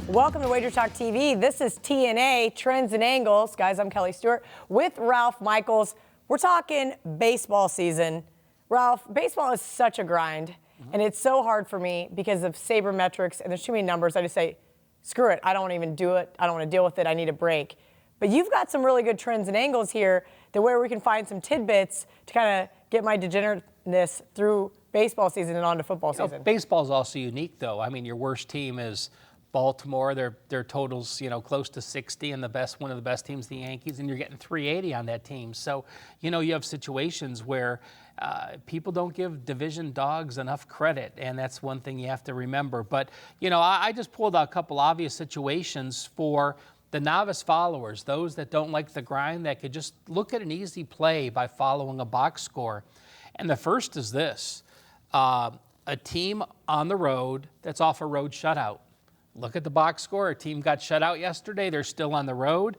Welcome to WagerTalk TV. This is TNA, Trends and Angles. Guys, I'm Kelly Stewart with Ralph Michaels. We're talking baseball season. Ralph, baseball is such a grind, and it's so hard for me because of sabermetrics, and there's too many numbers. I just say, screw it. I don't even do it. I don't want to deal with it. I need a break. But you've got some really good trends and angles here that where we can find some tidbits to kind of get my degenerateness through baseball season and on to football season. Baseball is also unique, though. I mean, your worst team is Baltimore. Their totals, close to 60, and one of the best teams, the Yankees, and you're getting 380 on that team. So, you have situations where people don't give division dogs enough credit, and that's one thing you have to remember. But, I just pulled out a couple obvious situations for the novice followers, those that don't like the grind, that could just look at an easy play by following a box score. And the first is this, a team on the road that's off a road shutout. Look at the box score. A team got shut out yesterday. They're still on the road.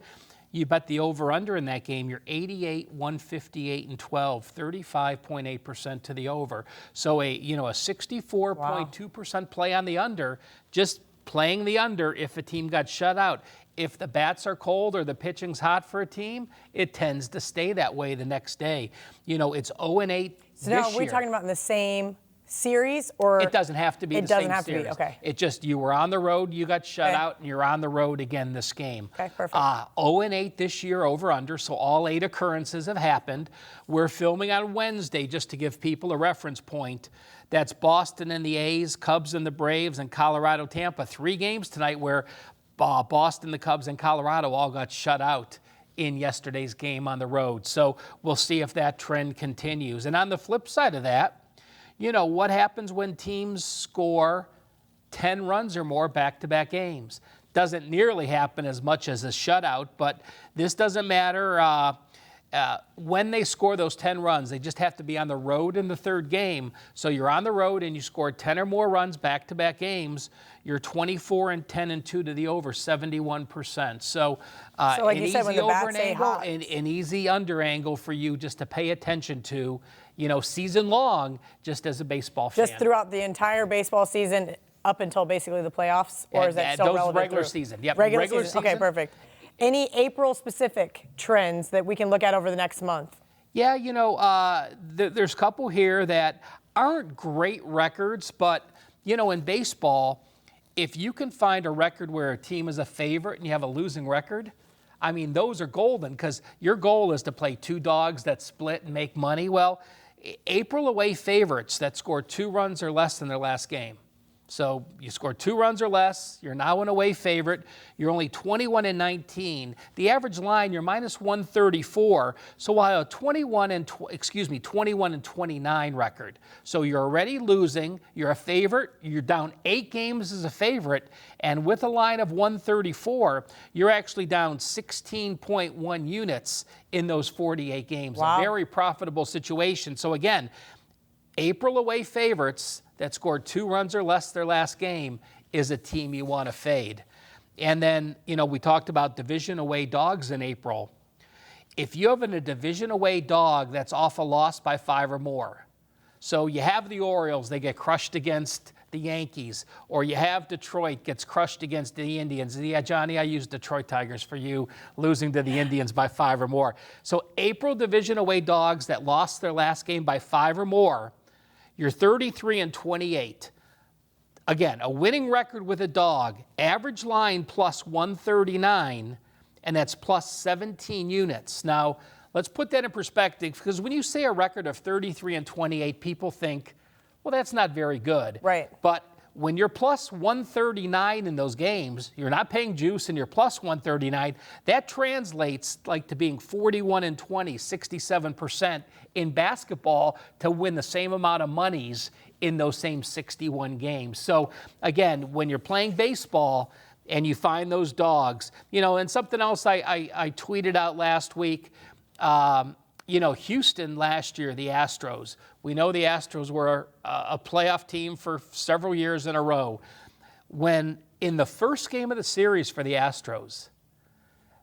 You bet the over-under in that game. You're 88, 158, and 12, 35.8% to the over. So a 64.2% play on the under, just playing the under if a team got shut out. If the bats are cold or the pitching's hot for a team, it tends to stay that way the next day. It's 0-8 So now, are we talking about in the same series, or it doesn't have to be the same series. It doesn't have to be, okay. It just, you were on the road, you got shut out, and you're on the road again this game. Okay, perfect. 0-8 this year over under, so all 8 occurrences have happened. We're filming on Wednesday, just to give people a reference point. That's Boston and the A's, Cubs and the Braves, and Colorado, Tampa. 3 games tonight where Boston, the Cubs, and Colorado all got shut out in yesterday's game on the road. So we'll see if that trend continues. And on the flip side of that, what happens when teams score 10 runs or more back-to-back games? Doesn't nearly happen as much as a shutout, but this doesn't matter when they score those 10 runs. They just have to be on the road in the third game. So you're on the road and you scored 10 or more runs back-to-back games, you're 24 and 10 and 2 to the over, 71%. So like an you said, when easy the over bats and say angle, hot. an easy under angle for you just to pay attention to, season long, just as a baseball fan. Just throughout the entire baseball season up until basically the playoffs, or is that still those relevant? Regular season, yep. Regular season. Okay, perfect. Any April-specific trends that we can look at over the next month? Yeah, there's a couple here that aren't great records, but, in baseball, if you can find a record where a team is a favorite and you have a losing record, I mean, those are golden, because your goal is to play 2 dogs that split and make money. Well, April away favorites that scored 2 runs or less in their last game. So you scored 2 runs or less, you're now an away favorite, you're only 21 and 19. The average line, you're minus 134. So while a 21 and 29 record. So you're already losing, you're a favorite, you're down 8 games as a favorite, and with a line of 134, you're actually down 16.1 units in those 48 games. Wow. A very profitable situation. So again, April away favorites that scored 2 runs or less their last game is a team you want to fade. And then, we talked about division away dogs in April. If you have a division away dog that's off a loss by 5 or more, so you have the Orioles, they get crushed against the Yankees, or you have Detroit gets crushed against the Indians. Yeah, Johnny, I used Detroit Tigers for you, losing to the Indians by 5 or more. So April division away dogs that lost their last game by 5 or more, you're 33 and 28. Again, a winning record with a dog, average line plus 139, and that's plus 17 units. Now, let's put that in perspective, because when you say a record of 33 and 28, people think, well, that's not very good. Right. But when you're plus 139 in those games, you're not paying juice and you're plus 139, that translates like to being 41 and 20, 67% in basketball to win the same amount of monies in those same 61 games. So again, when you're playing baseball and you find those dogs, and something else I tweeted out last week, Houston last year, the Astros, we know the Astros were a playoff team for several years in a row. When in the first game of the series for the Astros,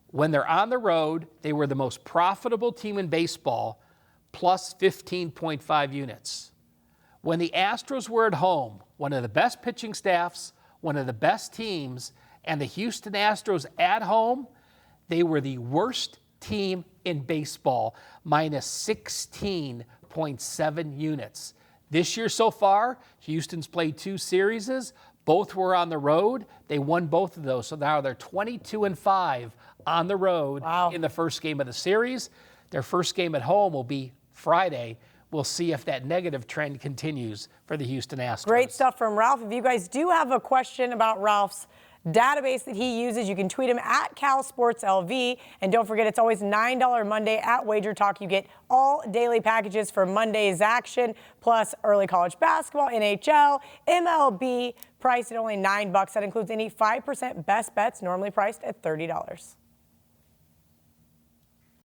when they're on the road, they were the most profitable team in baseball, plus 15.5 units. When the Astros were at home, one of the best pitching staffs, one of the best teams, And the Houston Astros at home, they were the worst team in baseball, minus 16.7 units. This year so far, Houston's played 2 series. Both were on the road. They won both of those. So now they're 22-5 on the road in the first game of the series. Their first game at home will be Friday. We'll see if that negative trend continues for the Houston Astros. Great stuff from Ralph. If you guys do have a question about Ralph's database that he uses, you can tweet him at CalSportsLV. And don't forget, it's always $9 Monday at WagerTalk. You get all daily packages for Monday's action, plus early college basketball, NHL, MLB, priced at only $9. That includes any 5% best bets, normally priced at $30.